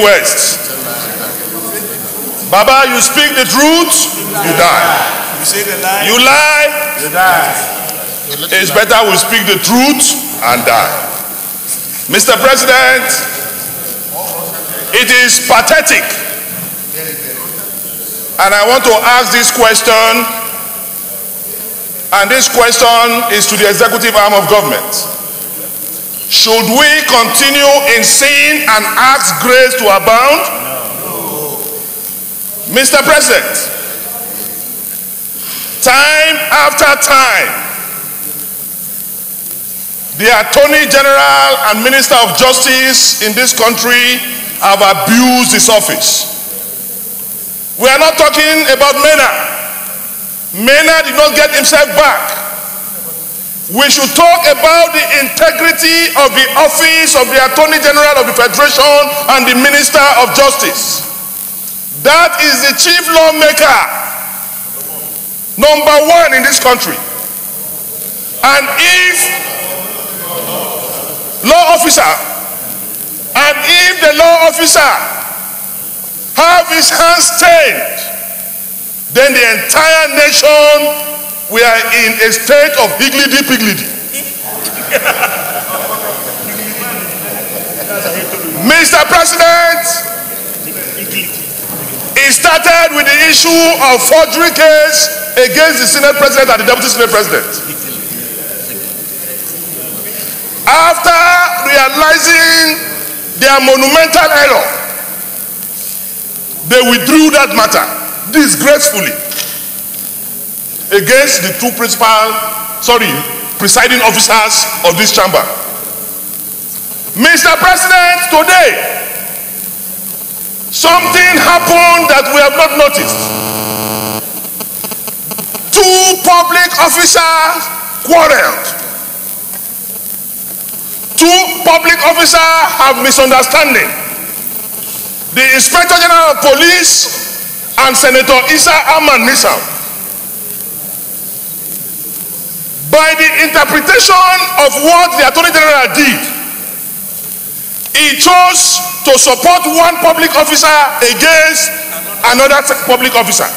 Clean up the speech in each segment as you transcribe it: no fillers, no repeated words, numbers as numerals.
West. Baba, you speak the truth, you die. You say the lie, you lie, you die. It's better we speak the truth and die. Mr. President, it is pathetic, and I want to ask this question, and this question is to the executive arm of government. Should we continue in sin and ask grace to abound? No. Mr. President, time after time, the Attorney General and Minister of Justice in this country have abused his office. We are not talking about Mena. Mena did not get himself back. We should talk about the integrity of the office of the Attorney General of the Federation and the Minister of Justice. That is the chief lawmaker, #1 in this country. And if the law officer have his hands stained, then the entire nation, we are in a state of higgledy-piggledy. Mr. President, it started with the issue of forgery case against the Senate President and the Deputy Senate President. After realizing their monumental error, they withdrew that matter disgracefully against the two presiding officers of this chamber. Mr. President, today, something happened that we have not noticed. Two public officers quarreled. Two public officers have misunderstanding. The Inspector General of Police and Senator Isa Ahmad Misau. By the interpretation of what the Attorney General did, he chose to support one public officer against another public officer.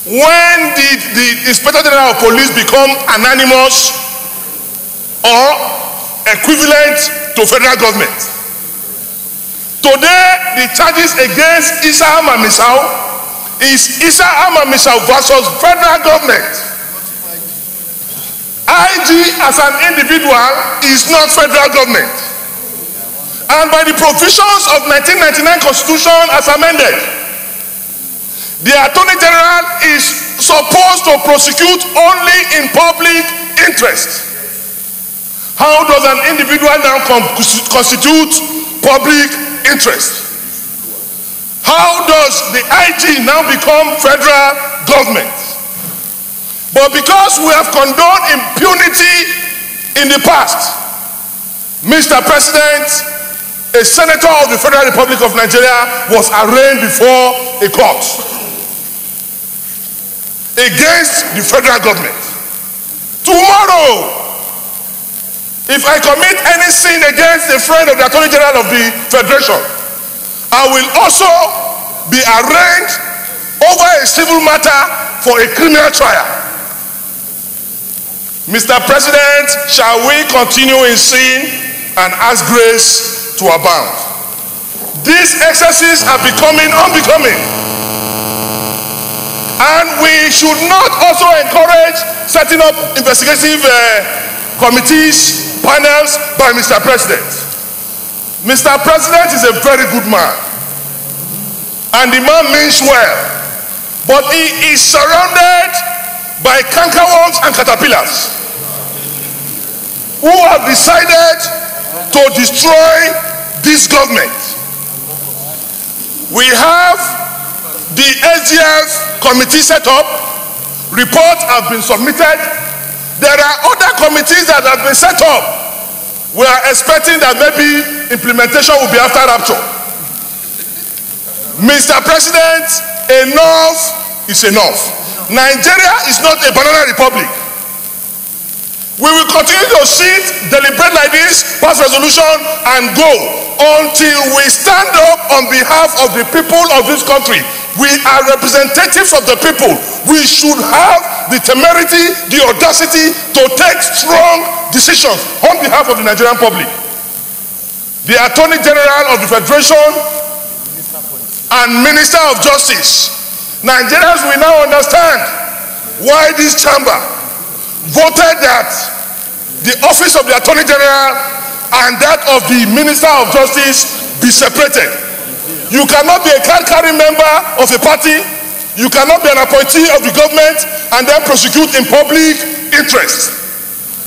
When did the Inspector General of Police become anonymous or equivalent to federal government? Today, the charges against Isa Ahmad Misau is Isa Ahmad Misau versus federal government. IG as an individual is not federal government. And by the provisions of 1999 Constitution as amended, the Attorney General is supposed to prosecute only in public interest. How does an individual now constitute public interest? How does the IG now become federal government? But because we have condoned impunity in the past, Mr. President, a senator of the Federal Republic of Nigeria was arraigned before a court against the federal government. Tomorrow, if I commit any sin against a friend of the Attorney General of the Federation, I will also be arraigned over a civil matter for a criminal trial. Mr. President, shall we continue in sin and ask grace to abound? These excesses are becoming unbecoming. And we should not also encourage setting up investigative committees, panels by Mr. President. Mr. President is a very good man. And the man means well. But he is surrounded by cankerworms and caterpillars who have decided to destroy this government. We have the SGF committee set up. Reports have been submitted. There are other committees that have been set up. We are expecting that maybe implementation will be after rapture. Mr. President, enough is enough. Nigeria is not a banana republic. We will continue to sit, deliberate like this, pass resolution, and go until we stand up on behalf of the people of this country. We are representatives of the people. We should have the temerity, the audacity to take strong decisions on behalf of the Nigerian public. The Attorney General of the Federation and Minister of Justice, Nigerians will now understand why this chamber voted that the office of the Attorney General and that of the Minister of Justice be separated. You cannot be a card-carrying member of a party, you cannot be an appointee of the government and then prosecute in public interest.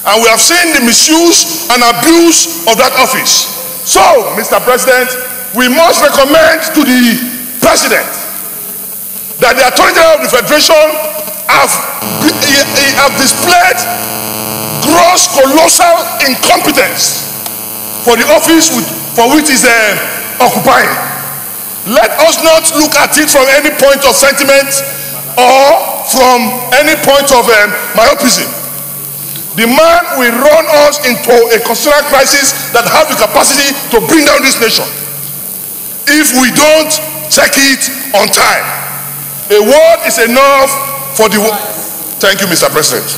And we have seen the misuse and abuse of that office. So, Mr. President, we must recommend to the President that the Attorney General of the Federation have displayed gross, colossal incompetence for the office for which he is occupying. Let us not look at it from any point of sentiment or from any point of myopism. The man will run us into a constitutional crisis that has the capacity to bring down this nation if we don't check it on time. A word is enough for the world. Thank you, Mr. President.